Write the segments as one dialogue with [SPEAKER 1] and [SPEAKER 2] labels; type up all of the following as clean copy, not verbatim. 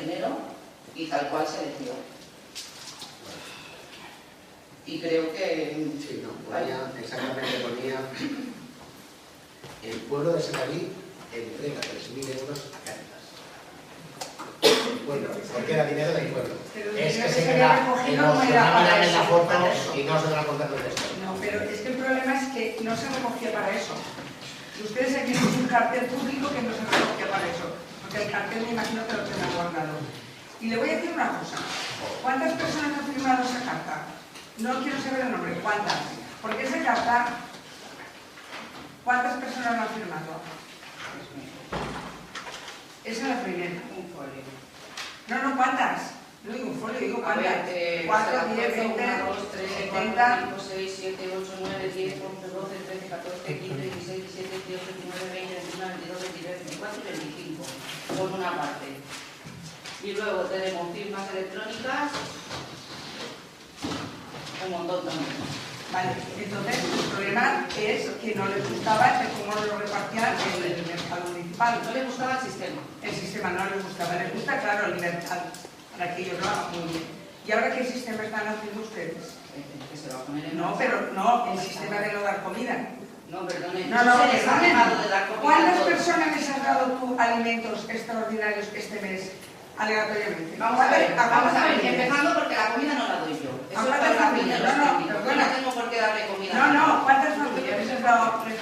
[SPEAKER 1] dinero y tal cual se decidió. Y creo que...
[SPEAKER 2] Sí, no, ponía, exactamente ponía... El pueblo de Secaví entrega 3.000 euros a Cáritas. El pueblo, porque era dinero del pueblo. Es que se queda en la foto y no se va a contar el texto.
[SPEAKER 3] No, pero es que el problema es que no se recogía para eso. Y ustedes aquí tienen un cartel público que no se recogía para eso. Porque el cartel me imagino que lo tendrán guardado. Y le voy a decir una cosa. ¿Cuántas personas han firmado esa carta? No quiero saber el nombre. ¿Cuántas? Porque esa carta... ¿Cuántas personas la han firmado? Esa es la primera.
[SPEAKER 1] Un folio.
[SPEAKER 3] No, ¿cuántas? No digo un folio, digo cuántas.
[SPEAKER 1] 4,
[SPEAKER 3] 10, 20,
[SPEAKER 1] 1, 2, 3,
[SPEAKER 3] 70...
[SPEAKER 1] 4, 5, 6, 7, 8, 9, 10, 11, 12, 13, 14, 15, 16, 17, 18, 19, 20, 21, 22, 23, 24 y 25. Por una parte. Y luego tenemos firmas electrónicas. Un montón también.
[SPEAKER 3] Vale, entonces el problema es que no les gustaba cómo lo repartían en el mercado municipal.
[SPEAKER 1] No le gustaba el sistema.
[SPEAKER 3] El sistema no les gustaba, les gusta, claro, el libertad, para que ellos lo hagan muy bien. ¿Y ahora qué sistema están haciendo ustedes?
[SPEAKER 1] Que se va a poner en...
[SPEAKER 3] No, pero no, el sistema de no dar comida.
[SPEAKER 1] No, perdone.
[SPEAKER 3] No,
[SPEAKER 1] se les ha dejado de dar comida.
[SPEAKER 3] ¿Cuántas personas les has dado tú alimentos extraordinarios este mes? Aleatoriamente.
[SPEAKER 1] Vamos a ver, empezando porque la comida no la doy yo. Eso es para la familia de los técnicos. Yo no tengo por qué darle comida.
[SPEAKER 3] No, ¿cuántas familias les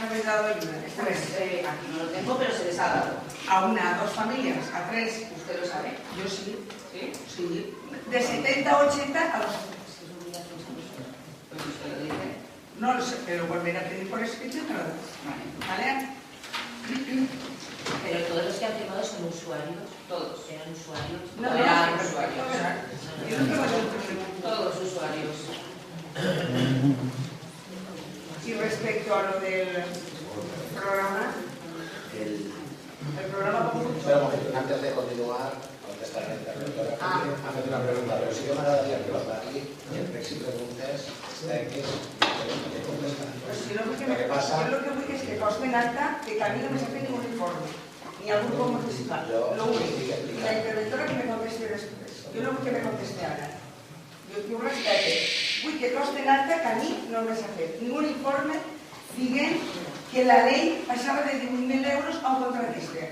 [SPEAKER 3] habéis dado ayuda este mes?
[SPEAKER 1] Aquí no lo tengo, pero se les ha dado.
[SPEAKER 3] A una, a dos familias, a tres.
[SPEAKER 1] ¿Usted lo sabe?
[SPEAKER 3] Yo sí.
[SPEAKER 1] ¿Sí?
[SPEAKER 3] Sí. De 70 a 80 a los...
[SPEAKER 1] Pues usted lo dice.
[SPEAKER 3] No lo sé, pero volver a pedir por escrito y me lo doy. ¿Vale?
[SPEAKER 4] Pero todos los que han firmado son usuarios.
[SPEAKER 1] Todos.
[SPEAKER 4] Eran usuarios.
[SPEAKER 3] No,
[SPEAKER 1] eran
[SPEAKER 3] no,
[SPEAKER 1] usuarios.
[SPEAKER 3] Yo no tengo ningún...
[SPEAKER 1] Todos usuarios.
[SPEAKER 3] Y respecto a lo del programa, el programa conjunto...
[SPEAKER 2] Espera un momento, antes de continuar, contestar a la interventora. Hacer una pregunta, pero sí que me agradaría que los de aquí, y el Brexit preguntes, que contestar.
[SPEAKER 3] Pues si lo que vull és que conste en acta que a mi no me s'ha fet ningún informe, ni al grupo municipal. Lo únic. I la interventora que me conteste després. Jo no vull que me conteste ara. Jo ho respecte. Vull que conste en acta que a mi no me s'ha fet ningún informe dient que la ley passava de 18.000 euros a un contratista.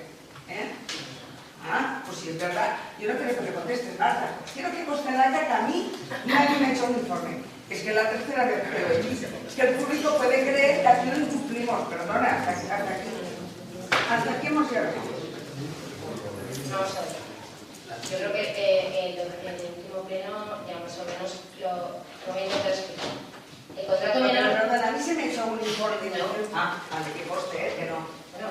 [SPEAKER 3] Pues si es verdad, yo no quiero que me contestes, Marta. Quiero que conste en acta que a mí nadie me ha hecho un informe. Es que la tercera vez que lo dice, es que el público puede creer que aquí no incumplimos, perdona, hasta aquí hemos llegado.
[SPEAKER 4] Vamos a ver. Yo creo que el último pleno ya más o menos lo voy a intentar explicar. El contrato menor...
[SPEAKER 3] Perdona, a mí se me echó un informe de... Vale, que coste, que no.
[SPEAKER 4] Bueno,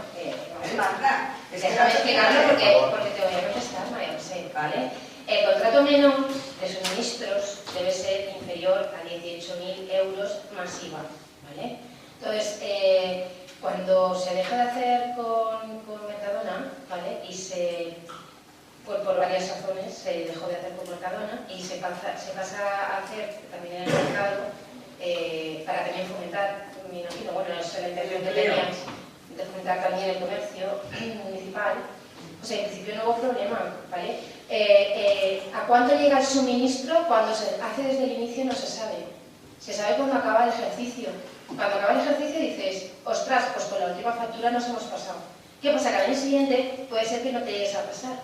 [SPEAKER 3] Marta, es que
[SPEAKER 4] déjame explicarlo porque te voy a contestar, María José, ¿vale? El contrato menor de suministros debe ser inferior a 18.000 euros más IVA, ¿vale? Entonces, cuando se deja de hacer con Mercadona, ¿vale? Y por varias razones se dejó de hacer con Mercadona y se pasa a hacer también en el mercado para también fomentar, me imagino, bueno, eso es la intención que tenías, de fomentar también el comercio municipal. O sea, en principio no hubo problema, ¿vale? ¿A cuánto llega el suministro? Cuando se hace desde el inicio no se sabe. Se sabe cuando acaba el ejercicio. Cuando acaba el ejercicio dices, ostras, pues con la última factura nos hemos pasado. ¿Qué pasa? Que al año siguiente puede ser que no te llegues a pasar.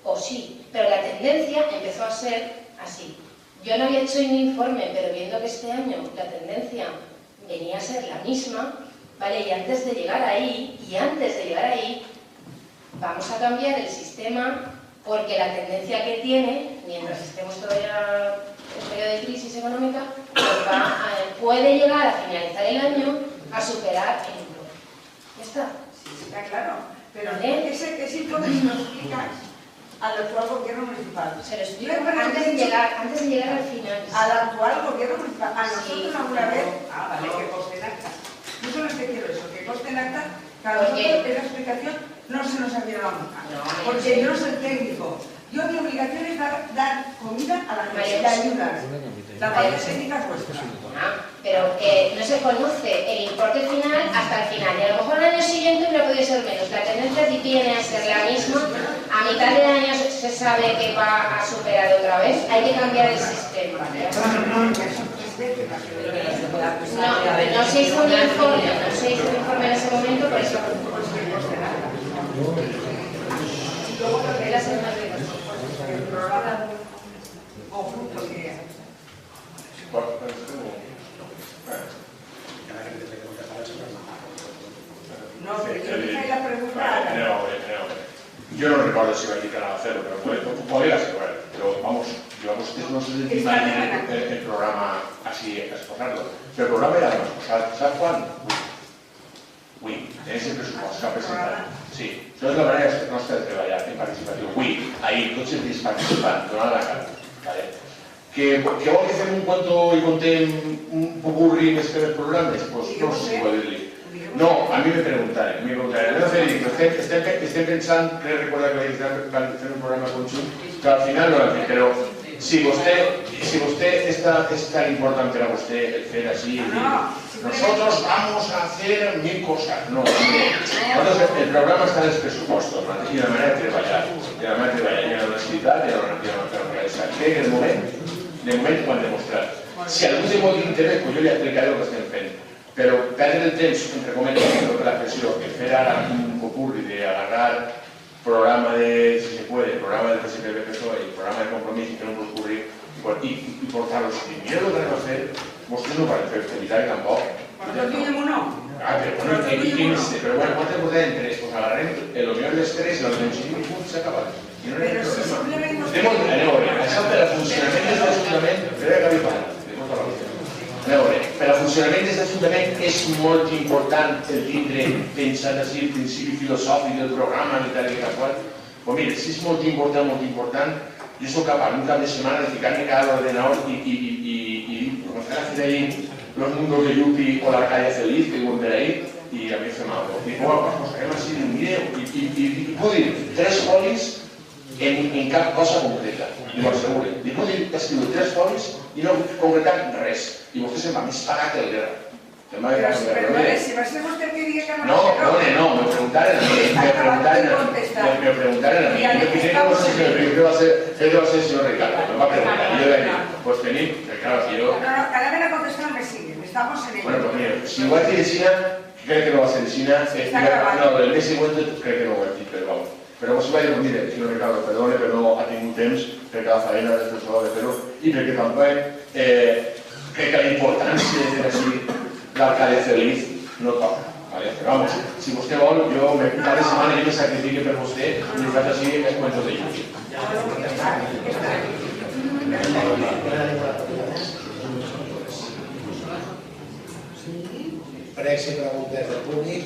[SPEAKER 4] O sí, pero la tendencia empezó a ser así. Yo no había hecho un informe, pero viendo que este año la tendencia venía a ser la misma, ¿vale? Y antes de llegar ahí, vamos a cambiar el sistema porque la tendencia que tiene, mientras estemos todavía en periodo de crisis económica, pues puede llegar a finalizar el año a superar el 1. ¿Ya está?
[SPEAKER 3] Sí, está claro. Pero
[SPEAKER 4] ¿vale?
[SPEAKER 3] ese informe nos explicas al actual gobierno municipal.
[SPEAKER 4] Se lo explico antes de llegar al final.
[SPEAKER 3] Al actual gobierno municipal. A nosotros
[SPEAKER 4] Sí,
[SPEAKER 3] alguna vez.
[SPEAKER 4] vale,
[SPEAKER 3] Que conste en acta. Yo solo te quiero eso, que conste en acta, que a nosotros esa explicación no se nos ha dado nunca. Porque yo no soy técnico. Yo mi obligación es dar comida a la gente, de ayudar. La parte técnica es vuestra.
[SPEAKER 4] Pero que no se conoce el importe final hasta el final. Y a lo mejor el año siguiente hubiera podido ser menos. La tendencia sí viene a ser la misma a mitad de año se sabe que va a superar otra vez, hay que cambiar el sistema. No se hizo un informe en ese momento, por eso.
[SPEAKER 3] No, pero yo hice la pregunta.
[SPEAKER 5] Yo no recuerdo si va a quitar a cero, pero podría ser, pero vamos, digamos que no se define el programa así a exposarlo. Pero el programa era más, ¿sabes cuándo? Oui, tenés el presupuesto que ha presentado. Sí, entonces la manera es que no está de trabajar en participación. Oui, ahí, tots els participants, donant la cara. ¿Vale? Que vol que fem un cuento i contem un popurri més que els programes? Doncs no sé si ho dir-li. No, a mi me preguntaré. Estem pensant, crec recordar que van fer un programa conjunt, que al final no l'han fet, però si vostè és tan important per a vostè el fer així, nosotros vamos a hacer 1000 cosas. No, el programa está en los presupuestos y la manera de treballar, i la honestitat i la realitat. Crec que de moment ho han demostrat. Si algú té molt d'interès, jo li explicaré el que estem fent. Però perdre el temps, entre cometes, tota la pressió, que fer ara un popurri d'agarrar programa de, si se puede, programa de PSPB-PSOE y programa de compromiso y que no popurri y portarlos. Y mira lo que van a hacer, vostès no poden fer austeritat tampoc.
[SPEAKER 3] Però diguem o no?
[SPEAKER 5] Però bueno, quan te posem tres, doncs agarrem el millor dels tres i el mencionem i punt, s'ha acabat.
[SPEAKER 3] Però si simplement...
[SPEAKER 5] Això per al funcionament des de l'Ajuntament, per al funcionament des de l'Ajuntament és molt important el tindre pensat així el principi filosòfic del programa i tal i qual. Doncs mira, si és molt important, jo soc capaç un cap de setmana de ficar-me cada l'ordenador i començar a fer ahí Los Mundos de Yupi o La Calle Feliz, que diuen per ahí, i a mi fem algo. I posarem així un vídeo i puc dir 3 folis en cap cosa concreta, i ho asseguro. Li puc dir escriure 3 folis i no concretar res. I vostè se'n va més pagat que el guerra.
[SPEAKER 3] Perdone, si va ser vostè que digui que no...
[SPEAKER 5] No, me preguntaren a mi. Yo va a ser el señor Ricardo, me va a preguntar. Y yo le digo, pues tenim, claro, si yo...
[SPEAKER 3] Cada vez a contestar me siguen, estamos en ello.
[SPEAKER 5] Bueno, pues mira, si igual que China, creo que no va a ser China. No, el mes siguiente creo que no va a decir, pero vamos. Pero pues vaya, pues mire, señor Ricardo, perdone, pero no ha tingut temps per cada faena del professor de Perú i perquè també crec que la importància de fer així l'alcalde feliz no toca. Pero vamos, si vostè vol, jo cada setmana jo me sacrifique per vostè i li faig així els cuentos de Yupi.
[SPEAKER 2] Pregs i preguntes del públic.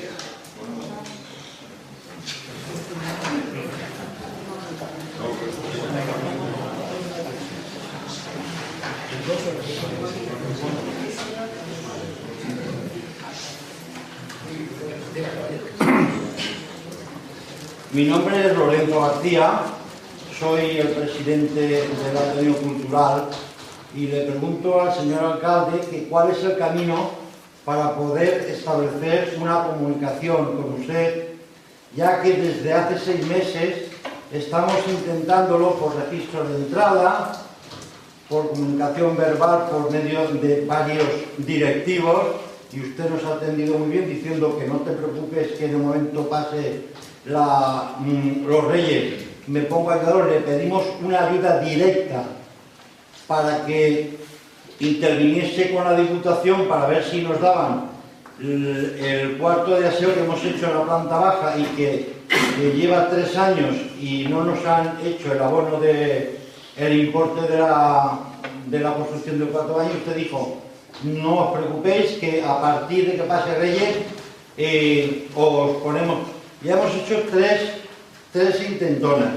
[SPEAKER 6] Mi nombre es Lorenzo García, soy el presidente del Ateneo Cultural y le pregunto al señor alcalde que cuál es el camino para poder establecer una comunicación con usted, ya que desde hace 6 meses estamos intentándolo por registro de entrada, por comunicación verbal por medio de varios directivos, y usted nos ha atendido muy bien diciendo que no te preocupes que de momento pase los Reyes, me pongo a calor. Le pedimos una ayuda directa para que interviniese con la Diputación para ver si nos daban el cuarto de aseo que hemos hecho en la planta baja y que lleva 3 años y no nos han hecho el abono del importe de la construcción de 4 años. Usted dijo, no os preocupéis que a partir de que pase Reyes os ponemos. Ya hemos hecho tres intentonas.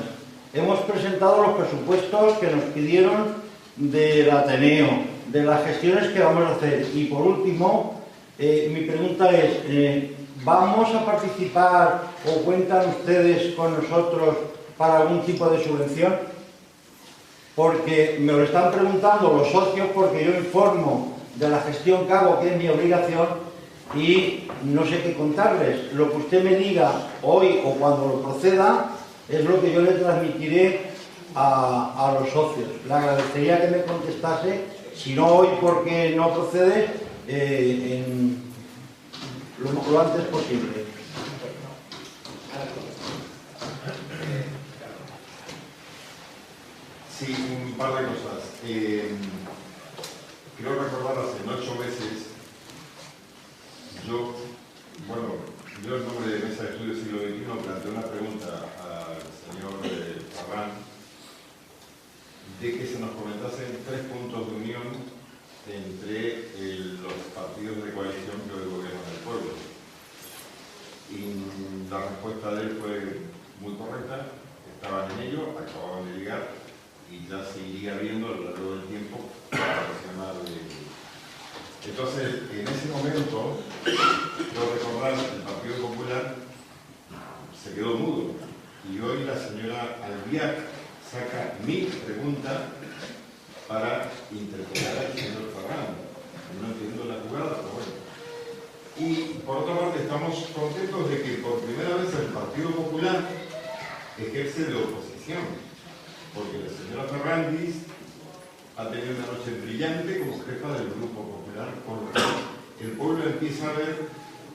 [SPEAKER 6] Hemos presentado los presupuestos que nos pidieron del Ateneo, de las gestiones que vamos a hacer. Y por último, mi pregunta es, ¿vamos a participar o cuentan ustedes con nosotros para algún tipo de subvención? Porque me lo están preguntando los socios, porque yo informo de la gestión que hago, que es mi obligación, y no sé qué contarles. Lo que usted me diga hoy o cuando lo proceda, es lo que yo le transmitiré a los socios. Le agradecería que me contestase, si no hoy porque no procede, lo antes posible.
[SPEAKER 7] Sí, un par de cosas. Creo recordar hace 8 meses, yo en nombre de Mesa de Estudios Siglo XXI planteé una pregunta al señor Ferran de que se nos comentasen 3 puntos de unión entre los partidos de coalición que hoy gobiernan el pueblo. Y la respuesta de él fue muy correcta, estaban en ello, acababan de llegar y ya seguiría viendo a lo largo del tiempo para presionar. Entonces, en ese momento, yo recordar, el Partido Popular se quedó mudo y hoy la señora Albiac saca mi pregunta para interpelar al señor Ferran. No entiendo la jugada, pero bueno. Y por otra parte, estamos contentos de que por primera vez el Partido Popular ejerce de oposición, porque la señora Ferrandis ha tenido una noche brillante como jefa del Grupo Popular, porque el pueblo empieza a ver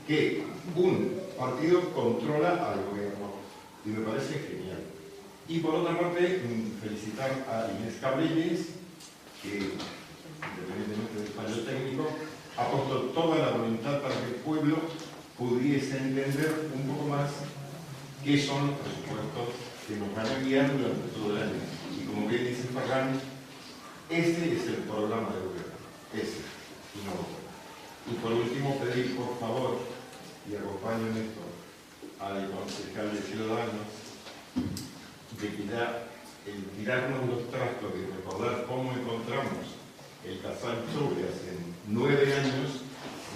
[SPEAKER 7] que un partido controla al gobierno, y me parece genial. Y por otra parte, felicitar a Inés Cabrelles, que, independientemente del fallo técnico, ha puesto toda la voluntad para que el pueblo pudiese entender un poco más qué son los presupuestos que nos van a guiar durante todo el año. Y como bien dice Ferran, ese es el programa de gobierno, ese, y no otro. Y por último, pedir por favor, y acompaño en esto al concejal de Ciudadanos, de que ya el tirarnos los trastos y recordar cómo encontramos el Casal Sobre hace 9 años,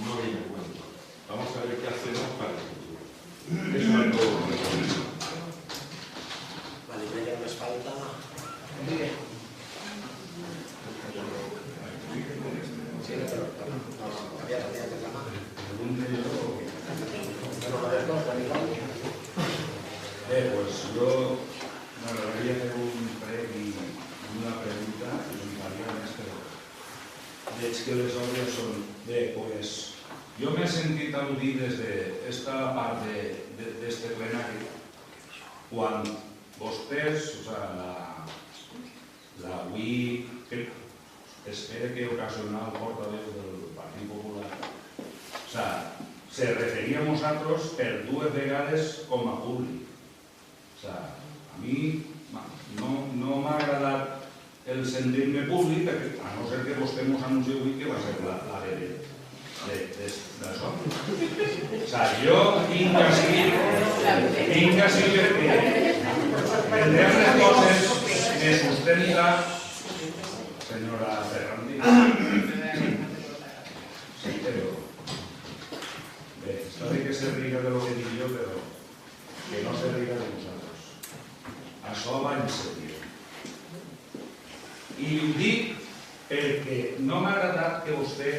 [SPEAKER 7] no viene a cuento. Vamos a ver qué hacemos para el futuro. Eso es todo.
[SPEAKER 2] Vale, ya nos falta. Sí, pero había reclamado.
[SPEAKER 8] Pues yo m'agradaria fer un prec i una pregunta i un variant més, però veig que les obres són... Bé, doncs, jo m'he sentit al·ludir des d'esta part d'este plenari quan vostès, o sigui, avui espero que ocasional portaveu del Partit Popular, o sigui, se referia a nosaltres per 2 vegades com a públic. O sigui, a mi no m'ha agradat el sentir-me públic, a no ser que vostè mos anunciï avui que va ser la d'això. O sigui, jo vinc així perquè entre altres coses me sustenta senyora Ferrandis. Sí, però... Bé, està bé que se riga de lo que dic jo, però que no se riga de nosaltres. Això va en sèrio. I ho dic perquè no m'ha agradat que vostè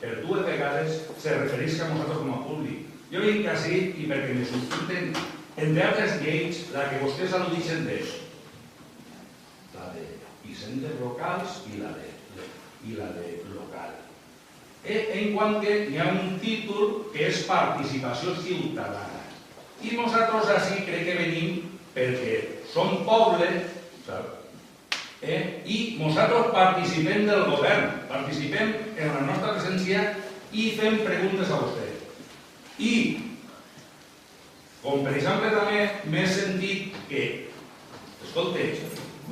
[SPEAKER 8] per 2 vegades se referisca a nosaltres com a públic. Jo vinc així i perquè me sustenten, entre altres lleis, la que vostès al·ludixen d'això. La de hisendes locals i la de local. En quant que hi ha un títol que és participació ciutadana. I nosaltres així crec que venim perquè som poble i nosaltres participem del govern, participem en la nostra presència i fem preguntes a vostè. I, com per exemple també m'he sentit que, escolta,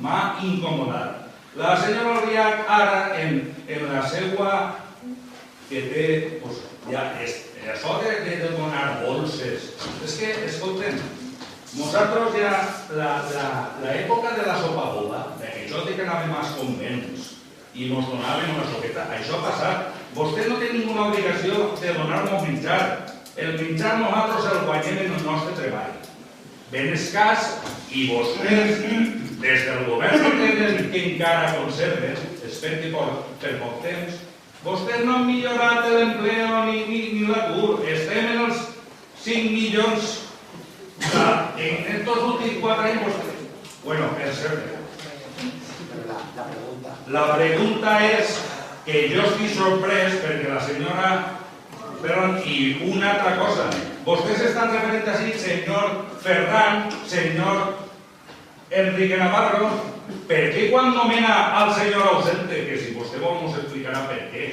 [SPEAKER 8] m'ha incomodat. La senyora Albiac ara en la seva que té, això de donar bolses, és que, escolten, nosaltres ja, l'època de la sopa boda, que això de que anàvem als convents i ens donaven una sopeta, això ha passat. Vostè no té ninguna obligació de donar-nos menjar. El menjar nosaltres el guanyem en el nostre treball. Ben escàs, i vostès, des del govern que encara conserven, espero que per poc temps, vostès no han millorat l'empleo ni l'atur. Estem en els 5 milions en estos últims 4 anys, bueno, és cert. La pregunta és que jo estic sorprès perquè la senyora Ferran, i una altra cosa, vostès estan referint així, senyor Ferran, senyor Enrique Navarro, per què quan nomena al senyor ausente, que si vostè vol mos explicarà per què,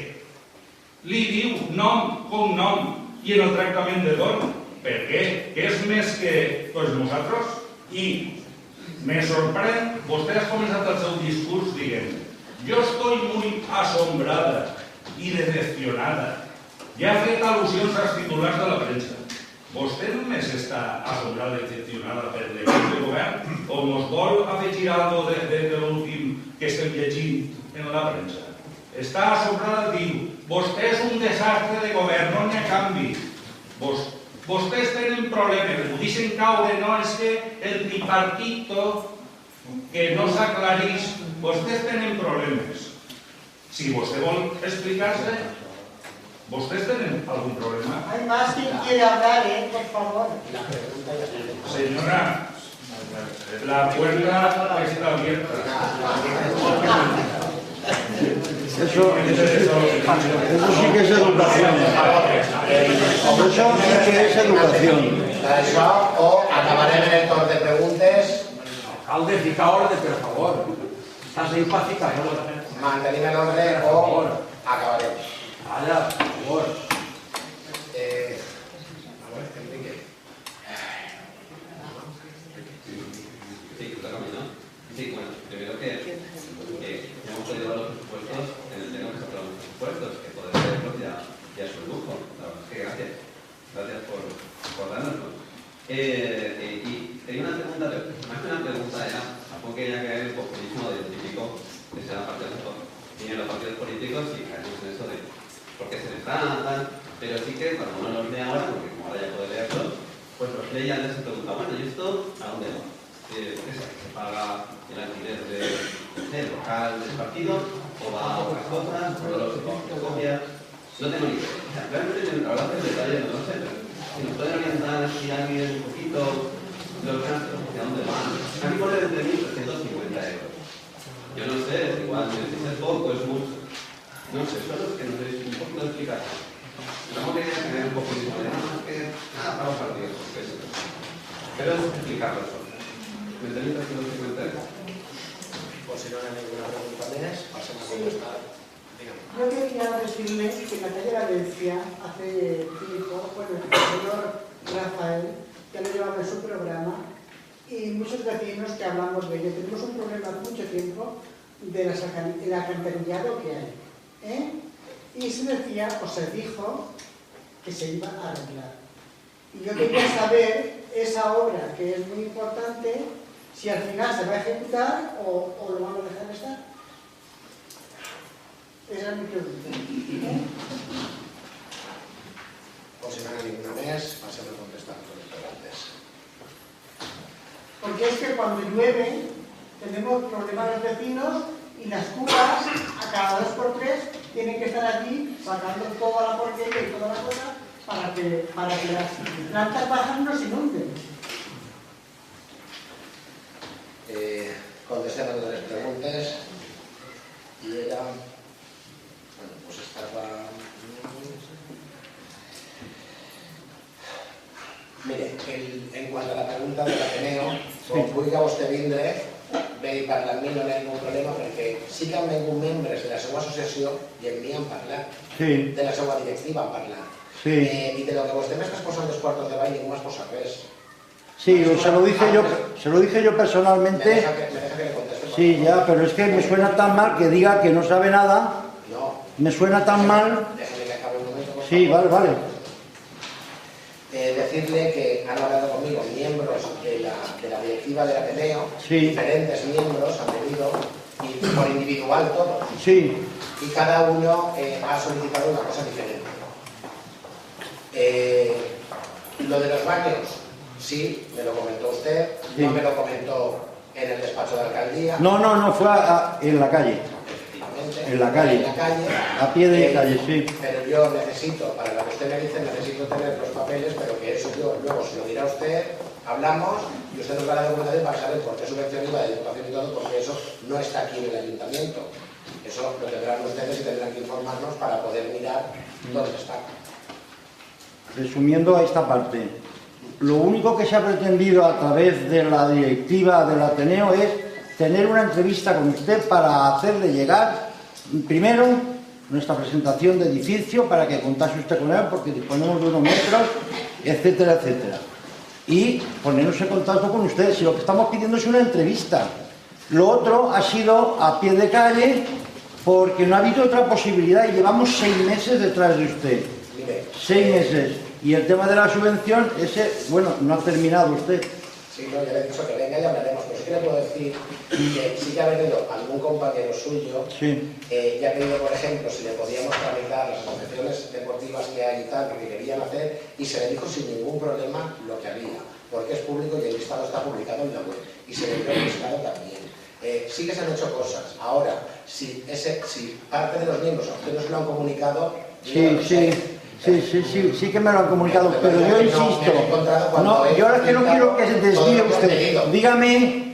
[SPEAKER 8] li diu nom, cognom i en el tractament de don? Per què? Que és més que tots nosaltres? I me sorprèn, vostè ha començat el seu discurs dient yo estoy muy asombrada y decepcionada. Ja ha fet al·lusions als titulars de la premsa. Vostè només està assombrada i decepcionada per l'equip de govern o mos vol afegir alguna cosa de l'últim que estem llegint en la premsa? Està assombrada, diu, vostè és un desastre de govern, no n'hi ha canvi. Vostès tenen problemes, ho deixen caure, no és que el tripartito que no s'aclarís, vostès tenen problemes. Si vostè vol explicar-se, ¿vostès tenen algún problema?
[SPEAKER 9] Hay más que quiere hablar, por favor.
[SPEAKER 8] Señora, la puerta está abierta.
[SPEAKER 6] Eso sí que es educación. Eso sí que es educación.
[SPEAKER 2] Això, o acabarem en el torn de preguntes.
[SPEAKER 10] Alcalde, fica orden, per favor. Estàs ahí para ficar orden.
[SPEAKER 2] Mantenim l'ordre o acabarem.
[SPEAKER 10] Allá, por favor.
[SPEAKER 2] Enrique.
[SPEAKER 11] Sí, toca a mí, ¿no? Sí, bueno, primero que hemos podido ver los presupuestos en el tenor que se aprueban los presupuestos, que poder verlos ya es un lujo. La verdad es que gracias. Gracias por dárnoslo. Y tenía una pregunta, más que una pregunta era, tampoco quería caer el populismo del típico que se da parte de los partidos políticos y caemos en eso de por qué se les da, tal, pero sí que cuando uno los lee ahora, porque como ahora ya puede leerlos, pues los lee y antes se pregunta, bueno, ¿y esto a dónde va? ¿Qué se paga el alquiler del local del partido o va a otras cosas, o los copias? No tengo ni idea. O sea, realmente la verdad es que el detalle no lo sé, pero si nos pueden orientar así alguien un poquito los gastos, hacia dónde van. A mí pone entre 1.350 euros. Yo no sé, igual es poco, es mucho. No sé, solo es que nos deis un poquito de explicación. Tampoco quería tener un poco de nada que para los partidos, pero es explicar las cosas. Entre 1.350 euros.
[SPEAKER 2] Pues si no hay ninguna pregunta más, pasemos a contestar.
[SPEAKER 9] Yo quería decirles que en la calle Valencia, hace tiempo, bueno, el señor Rafael ya lo llevaba en su programa y muchos vecinos que hablamos de ello. Tenemos un problema hace mucho tiempo del alcantarillado que hay. Y se decía, o se dijo, que se iba a arreglar. Y yo quería saber esa obra, que es muy importante, si al final se va a ejecutar o lo vamos a dejar estar. Esa es mi pregunta.
[SPEAKER 2] Pues si no hay ninguna más, pasemos a contestar todos los preguntas.
[SPEAKER 9] Porque es que cuando llueve tenemos problemas los vecinos y las cubas a cada 2 por 3 tienen que estar aquí sacando toda la porquería y toda la cosa para que las plantas bajas no se inunden.
[SPEAKER 2] Contestando todas las preguntas y ella, bueno, pues estaba... Mire, en cuanto a la pregunta del Ateneo, com vulgui vostè vindre, ve i parlar amb mi, no hi ha ningú problema, perquè sí que han vingut membres de la seva associació i amb mi han parlat, de la seva directiva han parlat. I de lo que vostè m'estàs posant dels quartos de ball ningú m'has posat res.
[SPEAKER 6] Sí, se lo dije yo personalmente.
[SPEAKER 2] Me deja que le conteste.
[SPEAKER 6] Sí, ya, pero es que me suena tan mal que diga que no sabe nada.
[SPEAKER 2] No.
[SPEAKER 6] Me suena tan mal.
[SPEAKER 2] Déjame que acabe un momento, por favor.
[SPEAKER 6] Sí, vale.
[SPEAKER 2] Decirle que han hablado conmigo miembros de la directiva del Ateneo, diferentes miembros han venido, y por individual todos.
[SPEAKER 6] Sí.
[SPEAKER 2] Y cada uno ha solicitado una cosa diferente. Lo de los baños, sí, me lo comentó usted, no me lo comentó en el despacho de alcaldía.
[SPEAKER 6] No, fue en la calle. En la calle, a pie de calle, sí.
[SPEAKER 2] Pero yo necesito, para lo que usted me dice, necesito tener los papeles, pero que eso yo luego se lo dirá usted hablamos y usted nos da la documentación para saber por qué subvención iba de educación y todo, porque eso no está aquí en el ayuntamiento. Eso lo tendrán ustedes y tendrán que informarnos para poder mirar dónde está.
[SPEAKER 6] Resumiendo a esta parte, lo único que se ha pretendido a través de la directiva del Ateneo es tener una entrevista con usted para hacerle llegar, primero, nuestra presentación de edificio para que contase usted con él, porque disponemos de unos metros, etcétera, etcétera. Y ponernos en contacto con usted. Si lo que estamos pidiendo es una entrevista. Lo otro ha sido a pie de calle, porque no ha habido otra posibilidad y llevamos 6 meses detrás de usted. 6 meses. Y el tema de la subvención, ese, bueno, no ha terminado usted.
[SPEAKER 2] Sí, no, ya le he dicho que venga y hablaremos, pero sí que le puedo decir que sí que ha venido algún compañero suyo y ha pedido, por ejemplo, si le podíamos tramitar las asociaciones deportivas que hay y tal, porque querían hacer, y se le dijo sin ningún problema lo que había, porque es público y el listado está publicado en la web, y se le dio el listado también. Sí que se han hecho cosas. Ahora, si parte de los miembros a usted no se lo han comunicado,
[SPEAKER 6] Sí que me lo han comunicado, pero yo insisto, no, yo ahora que no quiero que se desvíe usted. Dígame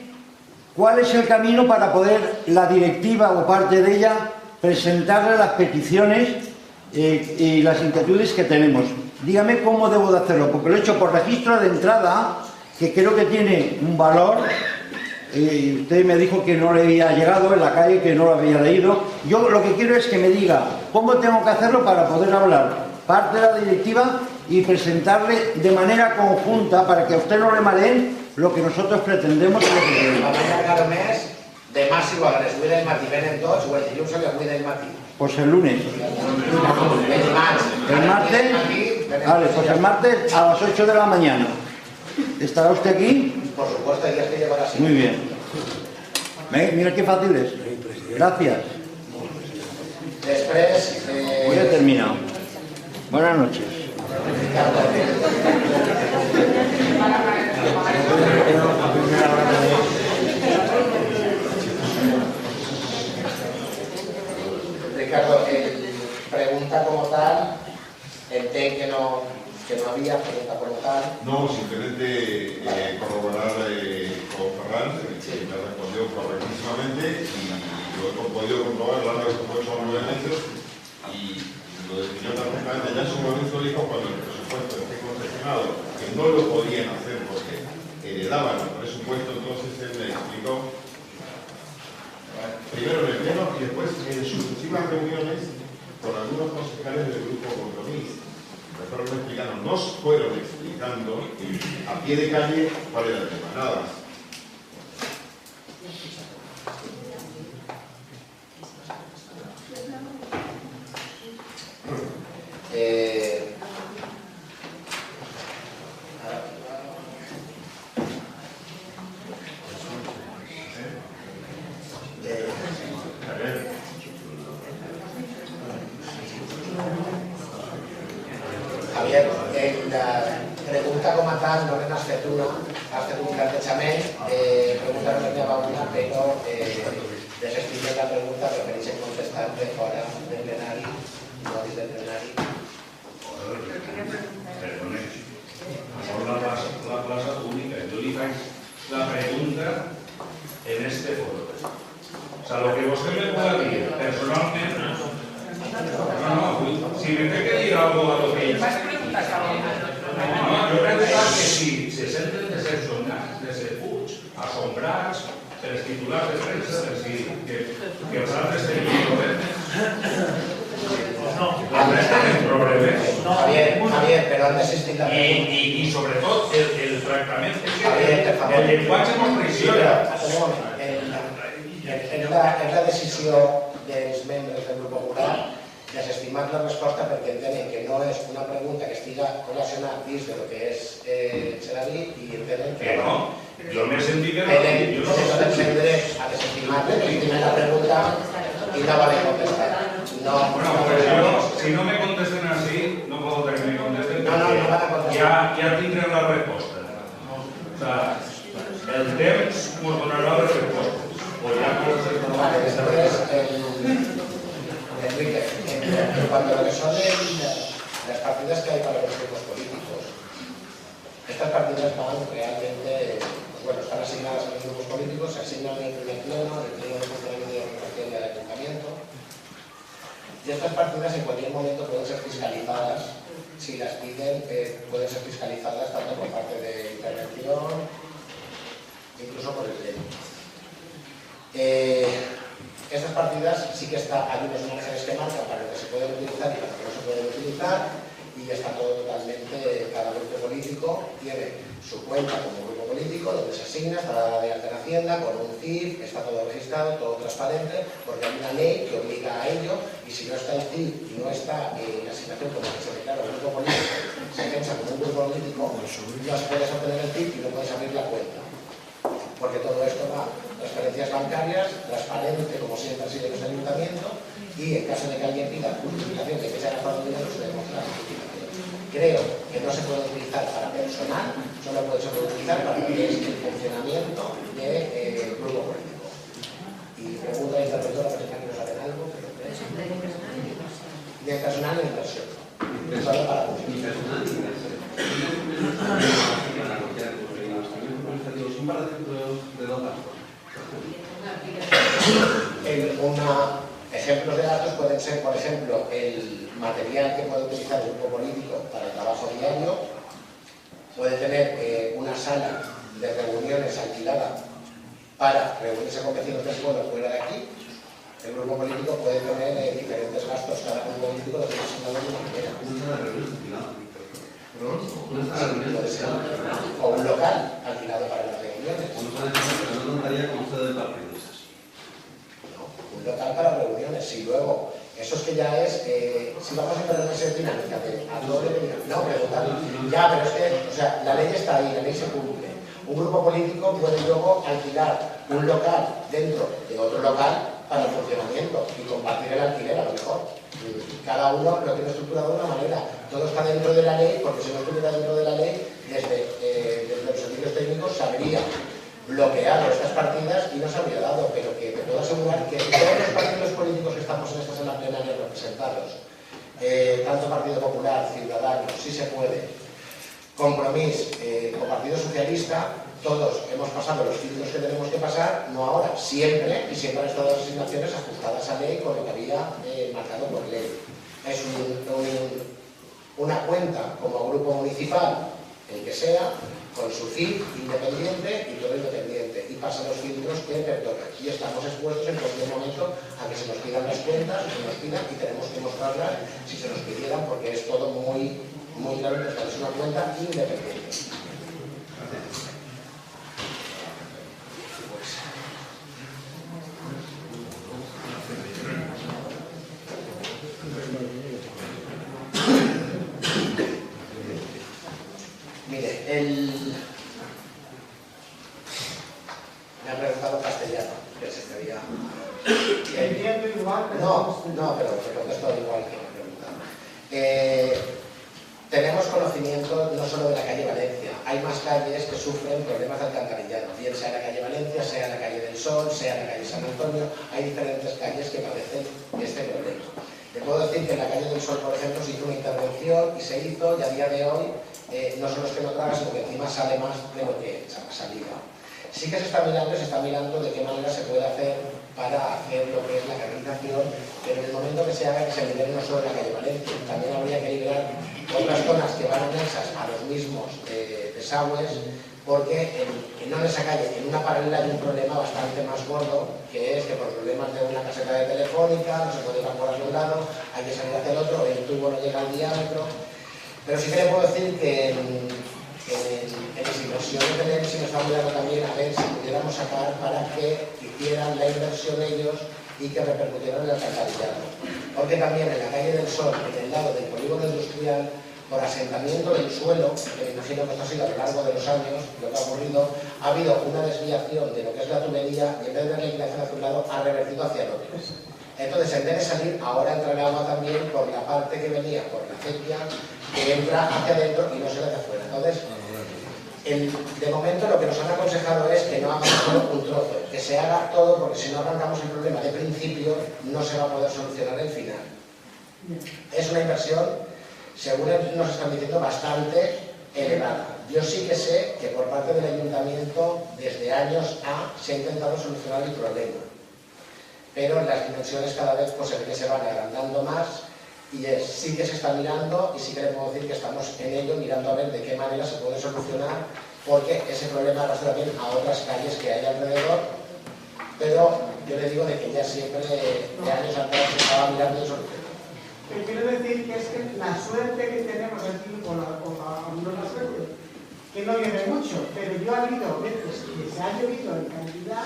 [SPEAKER 6] cuál es el camino para poder la directiva o parte de ella presentarle las peticiones y las inquietudes que tenemos. Dígame cómo debo de hacerlo, porque lo he hecho por registro de entrada, que creo que tiene un valor. Usted me dijo que no le había llegado en la calle, que no lo había leído. Yo lo que quiero es que me diga cómo tengo que hacerlo para poder hablar parte de la directiva y presentarle de manera conjunta para que a usted no le mareen lo que nosotros pretendemos.
[SPEAKER 2] Va a encargar un mes de más igual, les cuida el matí, venen tots, o el dilluns se le cuida el matí.
[SPEAKER 6] Pues el lunes. El martes. Vale, pues el martes a las 8 de la mañana. ¿Estará usted aquí?
[SPEAKER 2] Por supuesto, hay días que llevará así.
[SPEAKER 6] Muy bien. Mira qué fácil es. Gracias.
[SPEAKER 2] Després...
[SPEAKER 6] Voy a terminar. Buenas noches.
[SPEAKER 2] Ricardo, pregunta como tal, entenc que no había pregunta como tal.
[SPEAKER 7] No, simplemente corroborar con Ferran, que me ha respondido correctísimamente y lo he podido comprobar, lo han hecho 9 metros y lo definió perfectamente. Ya en su momento dijo cuando el presupuesto esté concesionado que no lo podían hacer porque heredaban el presupuesto, entonces él me explicó primero en el pleno y después en sucesivas reuniones con algunos concejales del grupo Compromís. Me explicaron, nos fueron explicando a pie de calle cuál era el tema, nada más.
[SPEAKER 2] Javier, la pregunta com a tal no n'has fet una, has fet un plantejament, pregunta no n'hi havia una, però desestimem la pregunta, prefereixen contestar-te fora del plenari, no dins del plenari.
[SPEAKER 8] Perdone, son la plaza única. Yo le hago la pregunta en este foro. O sea, lo que usted me pueda decir personalmente, no, si me tiene que decir algo a lo que yo. No, yo creo que si se sienten decepcionats, decebuts, assombrats per els titulars de premsa, per si que els altres tenim problemes. Els tenen problemes.
[SPEAKER 2] Javier, però han desistit la pregunta.
[SPEAKER 8] I sobretot el tractament el llenguatge mos traiciona.
[SPEAKER 2] És la decisió dels membres del grup popular desestimar la resposta perquè entenen que no és una pregunta que estiga relacionada dins de lo que és Xelaví i entenen
[SPEAKER 8] que no. Jo m'he sentit que no.
[SPEAKER 2] Tenen tot el seu dret a desestimar-la, desestimar la pregunta i no vale contestar.
[SPEAKER 8] Bueno, pues yo, si no me contesten así, no puedo que me contesten.
[SPEAKER 2] No van a contestar.
[SPEAKER 8] Ya tendré la respuesta. O sea, el temps nos donará las respuestas. O ya no se
[SPEAKER 2] Vale, después, Enrique, en cuanto a lo que son las partidas que hay para los grupos políticos, es Estas partidas van realmente, pues bueno, están asignadas a los grupos políticos, se asignan en el primer pleno, en el pleno de funcionamiento y organización del ayuntamiento. Y estas partidas en cualquier momento pueden ser fiscalizadas, si las piden, pueden ser fiscalizadas tanto por parte de intervención, incluso por el pleno. Estas partidas sí que hay unos márgenes que marcan para lo que se pueden utilizar y para lo que no se pueden utilizar, y está todo totalmente, cada grupo político tiene su cuenta como grupo político, donde se asigna, está dada de alta en Hacienda, con un CIF, está todo registrado, todo transparente, porque hay una ley que obliga a ello, y si no está el CIF y no está en la asignación como que se declara un grupo político, se piensa como un grupo político, no puedes obtener el CIF y no puedes abrir la cuenta. Porque todo esto va, transferencias bancarias, transparente, como siempre ha sido en este ayuntamiento, y en caso de que alguien pida justificación de que se haya gastado dinero, se demuestra la justificación. Creo que no se puede utilizar para personal, solo se puede utilizar para lo que es el funcionamiento del grupo político. Y pregunta al interventor, a ver si nos saben algo, pero creo que de personal en inversión. Solo para funcionar.
[SPEAKER 11] ¿Son para de dónde?
[SPEAKER 2] Ejemplos de datos pueden ser, por ejemplo, el material que puede utilizar el grupo político para el trabajo diario, puede tener una sala de reuniones alquilada para reunirse con vecinos del pueblo fuera de aquí. El grupo político puede tener diferentes gastos, cada grupo político lo tiene asignado de una manera. O un local alquilado para las reuniones.
[SPEAKER 11] No contaría como sede del partido.
[SPEAKER 2] Un local para reuniones, y luego, eso es que ya es, si vamos a entrar en esa dinámica de a todo lo que digan, no, preguntar, ya, pero es que, o sea, la ley está ahí, la ley se cumple. Un grupo político puede luego alquilar un local dentro de otro local para el funcionamiento y compartir el alquiler a lo mejor. Cada uno lo tiene estructurado de una manera. Todo está dentro de la ley, porque si no estuviera dentro de la ley, desde los servicios técnicos se habría bloqueado estas partidas y no se habría dado, pero que te puedo asegurar que todos los partidos políticos que estamos en esta sala plenaria representados, tanto Partido Popular, Ciudadanos, sí se puede, Compromís o Partido Socialista, todos hemos pasado los filtros que tenemos que pasar, no ahora, siempre, y siempre han estado las asignaciones ajustadas a ley con lo que había marcado por ley. Es una cuenta como grupo municipal, el que sea, con su CIF independiente y todo independiente, y pasa los filtros que pertocan. Y estamos expuestos en cualquier momento a que se nos pidan las cuentas, se nos pidan, y tenemos que mostrarlas si se nos pidieran, porque es todo muy claro que es una cuenta independiente. Mire, me ha preguntado castellano, que se quería...
[SPEAKER 9] Entiendo igual, pero...
[SPEAKER 2] No, pero te contesto igual que me ha preguntado. Tenemos conocimiento no solo de la calle Valencia, hay más calles que sufren problemas de alcantarillado, bien sea la calle Valencia, sea la calle del Sol, sea la calle San Antonio, hay diferentes calles que padecen este problema. Te puedo decir que en la calle del Sol, por ejemplo, se hizo una intervención y se hizo, y a día de hoy no solo es que no traga, sino que encima sale más de lo que salía. Sí que se está mirando de qué manera se puede hacer para hacer lo que es la canalización, pero en el momento que se haga, que se libere no solo la calle Valencia, también habría que liberar otras zonas que van anexas a los mismos desagües, porque no en esa calle, en una paralela hay un problema bastante más gordo, que es que por problemas de una caseta de telefónica no se puede evacuar de un lado, hay que salir hacia el otro, el tubo no llega al diámetro. Pero sí que le puedo decir que en las inversiones de ley se nos está mirando también a ver si pudiéramos sacar para que hicieran la inversión ellos y que repercutieran en el alcantarillado. Porque también en la calle del Sol, en el lado del polígono industrial, por asentamiento del suelo, que me imagino que esto ha sido a lo largo de los años, lo que ha ocurrido, ha habido una desviación de lo que es la tubería y en vez de la liquidación hacia un lado, ha revertido hacia el otro. Entonces, en vez de salir, ahora entra el agua también por la parte que venía por la acequia, que entra hacia adentro y no se ve hacia afuera. Entonces, de momento lo que nos han aconsejado es que no hagamos solo un trozo, que se haga todo, porque si no arrancamos el problema de principio, no se va a poder solucionar el final. Es una inversión, según nos están diciendo, bastante elevada. Yo sí que sé que por parte del ayuntamiento, desde años se ha intentado solucionar el problema, pero las dimensiones cada vez pues, se ve que se van agrandando más y sí que se está mirando y sí que le puedo decir que estamos en ello, mirando a ver de qué manera se puede solucionar, porque ese problema arrastra también a otras calles que hay alrededor, pero yo le digo de que ya siempre de años atrás se estaba mirando y solucionando.
[SPEAKER 9] Pero quiero decir que es que la suerte que tenemos aquí, no la suerte, que no llueve mucho, pero yo ha habido veces que se ha llovido en cantidad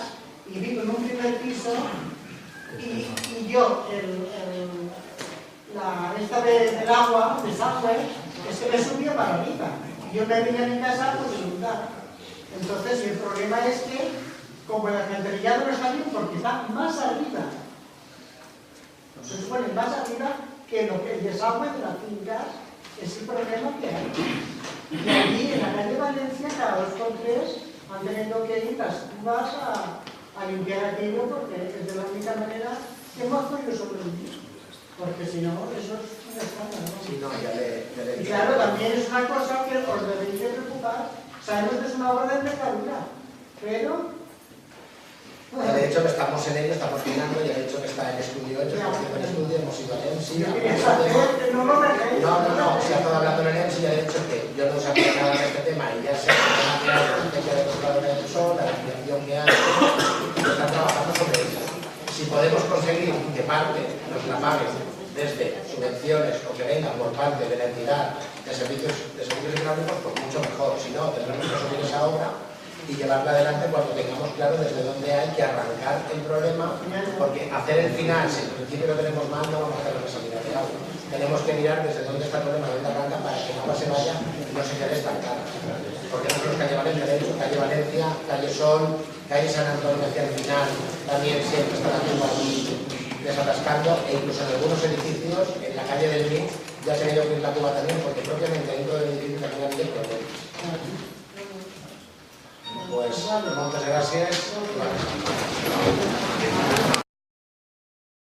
[SPEAKER 9] y vivo en un primer piso y yo, del agua, desagüe, es que me subía para arriba. Y yo me vine a mi casa por inundar. Entonces, el problema es que, como el alcantarillado no está bien, porque está más arriba, se supone más arriba que lo que el desagüe de las fincas, es el problema que hay. Y aquí, en la calle Valencia, cada 2 por 3 han tenido que ir las cubas a limpiar aquello, porque es de la única manera que hemos podido sobrevivir. Porque si no, eso es un escándalo, ¿no?
[SPEAKER 2] Sí, no, ya le
[SPEAKER 9] Y claro, también es una cosa que os debéis de preocupar. Sabemos que es una obra de envergadura, pero...
[SPEAKER 2] De hecho, estamos en ello, estamos mirando, ya he dicho que está en estudio, estamos haciendo el estudio, hemos ido al EMSI. No, se ha estado hablando en el EMSI, ya he dicho que yo no sabía nada de este tema y ya sé que hay la estrategia de controladores del sol, la ampliación que hay, y están trabajando sobre ello. Si podemos conseguir que parte nos la paguen desde subvenciones o que vengan por parte de la entidad de servicios económicos, pues mucho mejor. Si no, tendremos que asumir esa obra y llevarla adelante cuando tengamos claro desde dónde hay que arrancar el problema, porque hacer el final, si en principio lo tenemos mal, no vamos a hacer la salida de agua. Tenemos que mirar desde dónde está el problema, dónde arranca, para que el agua se vaya y no se quede estancada. Porque nosotros, calle Valencia, de hecho, calle Valencia, calle Sol, calle San Antonio hacia el final, también siempre está la tumba aquí desatascando, e incluso en algunos edificios, en la calle del MIT, ya se ha ido a abrir la cuba también, porque propiamente dentro del edificio también ha habido problemas. Pues muchas gracias.